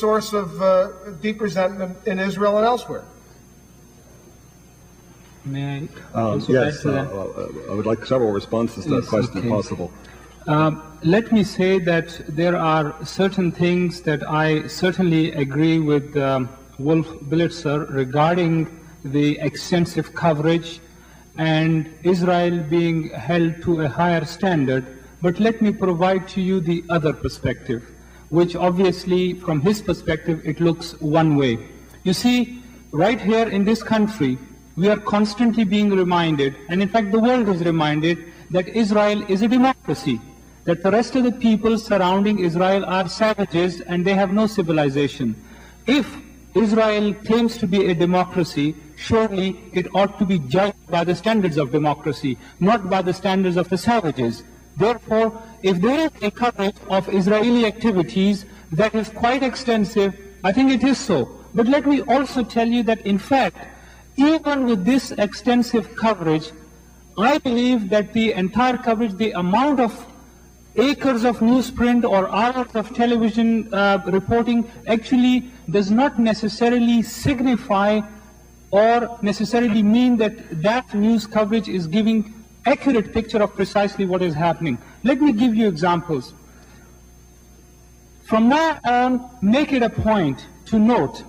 source of deep resentment in Israel and elsewhere. May I also add to that? I would like several responses to that question, if possible. Let me say that there are certain things that I certainly agree with Wolf Blitzer regarding the extensive coverage and Israel being held to a higher standard. But let me provide to you the other perspective, which obviously from his perspective it looks one way. You see, right here in this country, we are constantly being reminded, and in fact the world is reminded, that Israel is a democracy, that the rest of the people surrounding Israel are savages and they have no civilization. If Israel claims to be a democracy, surely it ought to be judged by the standards of democracy, not by the standards of the savages. Therefore, if there is a coverage of Israeli activities that is quite extensive, I think it is so. But let me also tell you that in fact, even with this extensive coverage, I believe that the entire coverage, the amount of acres of newsprint or hours of television reporting actually does not necessarily signify or necessarily mean that that news coverage is giving accurate picture of precisely what is happening. Let me give you examples. From now on, make it a point to note,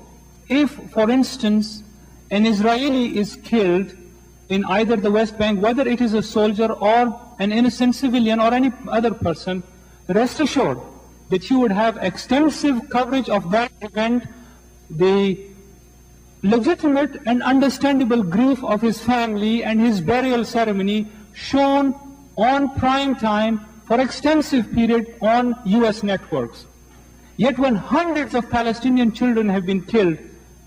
if, for instance, an Israeli is killed in either the West Bank, whether it is a soldier or an innocent civilian or any other person, rest assured that you would have extensive coverage of that event, the legitimate and understandable grief of his family and his burial ceremony shown on prime time for extensive period on US networks. Yet when hundreds of Palestinian children have been killed,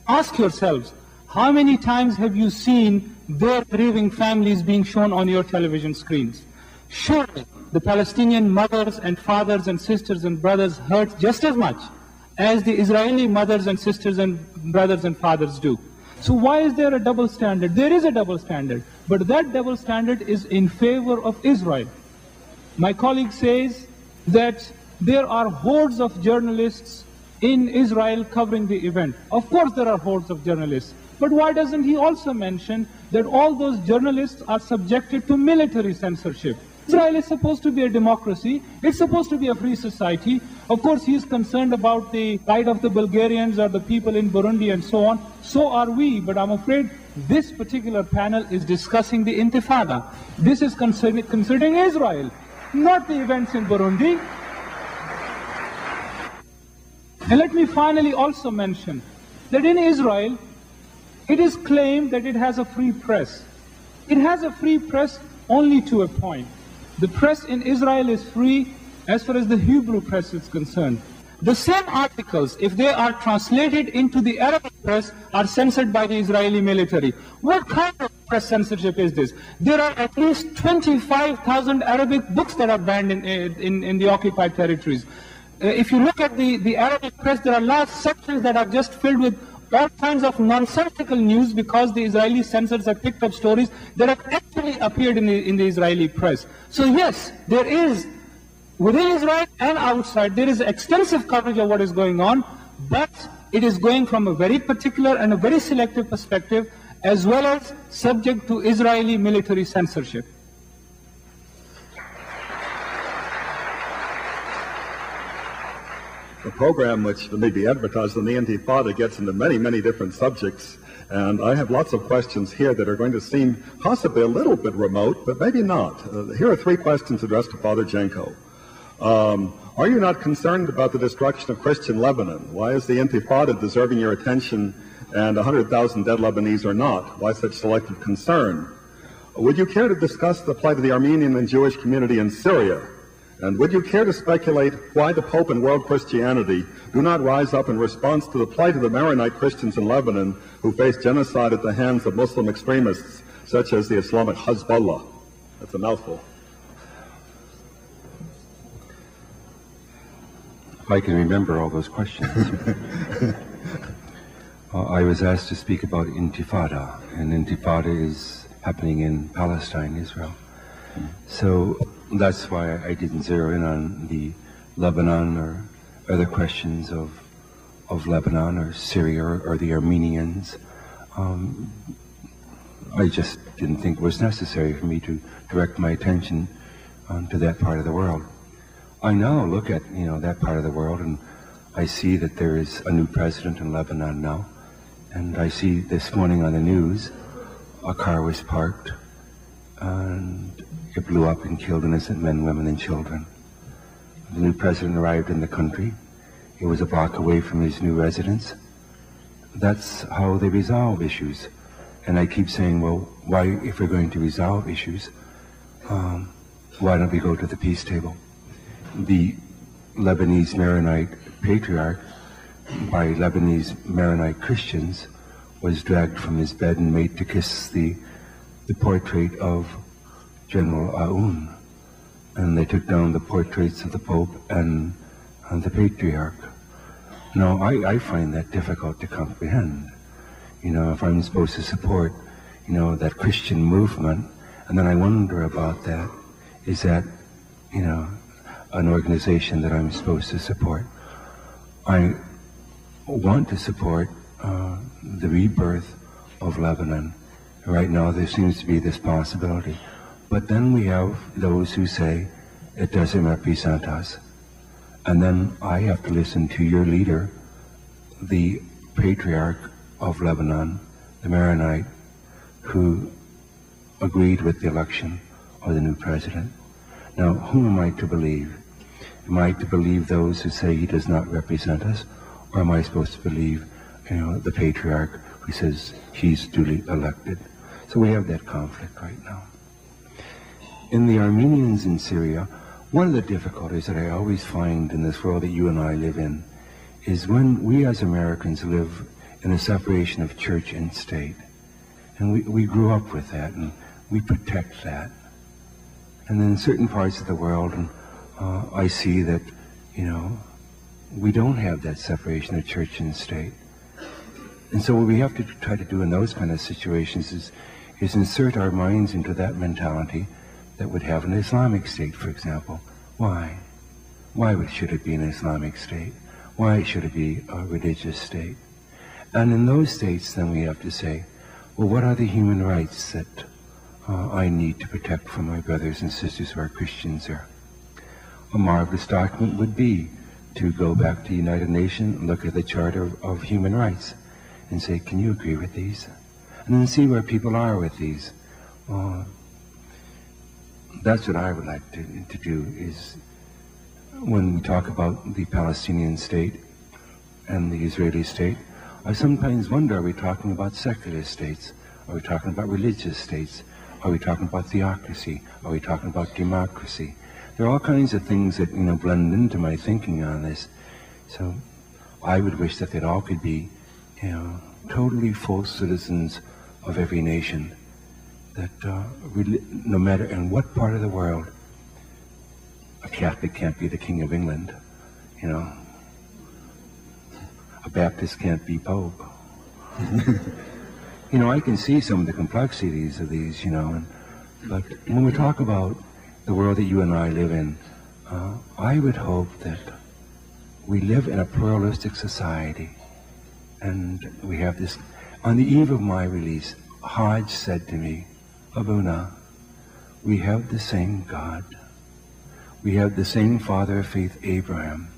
ask yourselves, how many times have you seen their grieving families being shown on your television screens? Surely the Palestinian mothers and fathers and sisters and brothers hurt just as much as the Israeli mothers and sisters and brothers and fathers do. So why is there a double standard? There is a double standard, but that double standard is in favor of Israel. My colleague says that there are hordes of journalists in Israel covering the event. Of course there are hordes of journalists, but why doesn't he also mention that all those journalists are subjected to military censorship? Israel is supposed to be a democracy. It's supposed to be a free society. Of course, he is concerned about the plight of the Bulgarians or the people in Burundi and so on. So are we, but I'm afraid this particular panel is discussing the Intifada. This is concerning Israel, not the events in Burundi. And let me finally also mention that in Israel, it is claimed that it has a free press. It has a free press only to a point. The press in Israel is free as far as the Hebrew press is concerned. The same articles, if they are translated into the Arabic press, are censored by the Israeli military. What kind of press censorship is this? There are at least 25,000 Arabic books that are banned in the occupied territories. If you look at the Arabic press, there are large sections that are just filled with all kinds of nonsensical news because the Israeli censors have picked up stories that have actually appeared in the Israeli press. So yes, there is, within Israel and outside, there is extensive coverage of what is going on, but it is going from a very particular and a very selective perspective, as well as subject to Israeli military censorship. The program, which may be advertised in the Intifada, gets into many, many different subjects, and I have lots of questions here that are going to seem possibly a little bit remote, but maybe not. Here are three questions addressed to Father Jenco. Are you not concerned about the destruction of Christian Lebanon? Why is the Intifada deserving your attention and 100,000 dead Lebanese are not? Why such selective concern? Would you care to discuss the plight of the Armenian and Jewish community in Syria? And would you care to speculate why the Pope and world Christianity do not rise up in response to the plight of the Maronite Christians in Lebanon who face genocide at the hands of Muslim extremists such as the Islamic Hezbollah? That's a mouthful. If I can remember all those questions. I was asked to speak about Intifada, and Intifada is happening in Palestine, Israel. So that's why I didn't zero in on the Lebanon or other questions of of Lebanon or Syria or the Armenians. I just didn't think it was necessary for me to direct my attention to that part of the world. I now look at, that part of the world, and I see that there is a new president in Lebanon now. And I see this morning on the news, a car was parked, and it blew up and killed innocent men, women, and children. The new president arrived in the country. He was a block away from his new residence. That's how they resolve issues. And I keep saying, well, why, if we're going to resolve issues, why don't we go to the peace table? The Lebanese Maronite patriarch, by Lebanese Maronite Christians, was dragged from his bed and made to kiss the portrait of General Aoun. And they took down the portraits of the Pope and the patriarch. Now, I find that difficult to comprehend. If I'm supposed to support, that Christian movement, and then I wonder about that, is that, an organization that I'm supposed to support? I want to support the rebirth of Lebanon. Right now there seems to be this possibility. But then we have those who say it doesn't represent us. And then I have to listen to your leader, the patriarch of Lebanon, the Maronite, who agreed with the election of the new president. Now, whom am I to believe? Am I to believe those who say he does not represent us? Or am I supposed to believe, the patriarch who says he's duly elected? So we have that conflict right now. In the Armenians in Syria, one of the difficulties that I always find in this world that you and I live in is when we as Americans live in a separation of church and state. And we grew up with that, and we protect that. And then in certain parts of the world, I see that, we don't have that separation of church and state. And so what we have to try to do in those kind of situations is insert our minds into that mentality that would have an Islamic state, for example. Why? Why should it be an Islamic state? Why should it be a religious state? And in those states, then we have to say, well, what are the human rights that I need to protect from my brothers and sisters who are Christians there? A marvelous document would be to go back to the United Nations, look at the Charter of Human Rights, and say, can you agree with these? And then see where people are with these. That's what I would like to do, is when we talk about the Palestinian state and the Israeli state, I sometimes wonder, are we talking about secular states? Are we talking about religious states? Are we talking about theocracy? Are we talking about democracy? There are all kinds of things that, blend into my thinking on this. So I would wish that they all could be, totally full citizens of every nation. That no matter in what part of the world, a Catholic can't be the King of England, A Baptist can't be Pope. I can see some of the complexities of these, but when we talk about the world that you and I live in, I would hope that we live in a pluralistic society, and we have this. On the eve of my release, Hajj said to me, Abuna, we have the same God. We have the same father of faith, Abraham.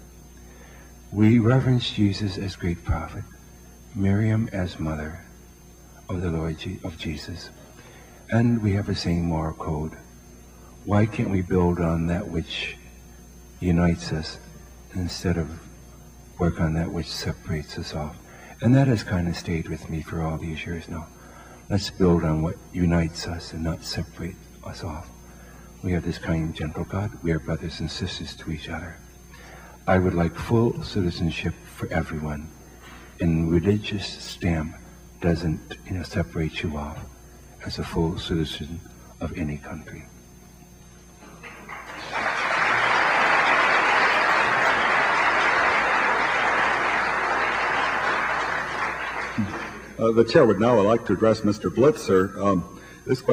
We reverence Jesus as great prophet, Miriam as mother of the Lord of Jesus. And we have the same moral code. Why can't we build on that which unites us instead of work on that which separates us off? And that has kind of stayed with me for all these years now. Let's build on what unites us and not separate us off. We have this kind, gentle God. We are brothers and sisters to each other. I would like full citizenship for everyone. And religious stamp doesn't, separate you off as a full citizen of any country. The chair would now like to address Mr. Blitzer. This question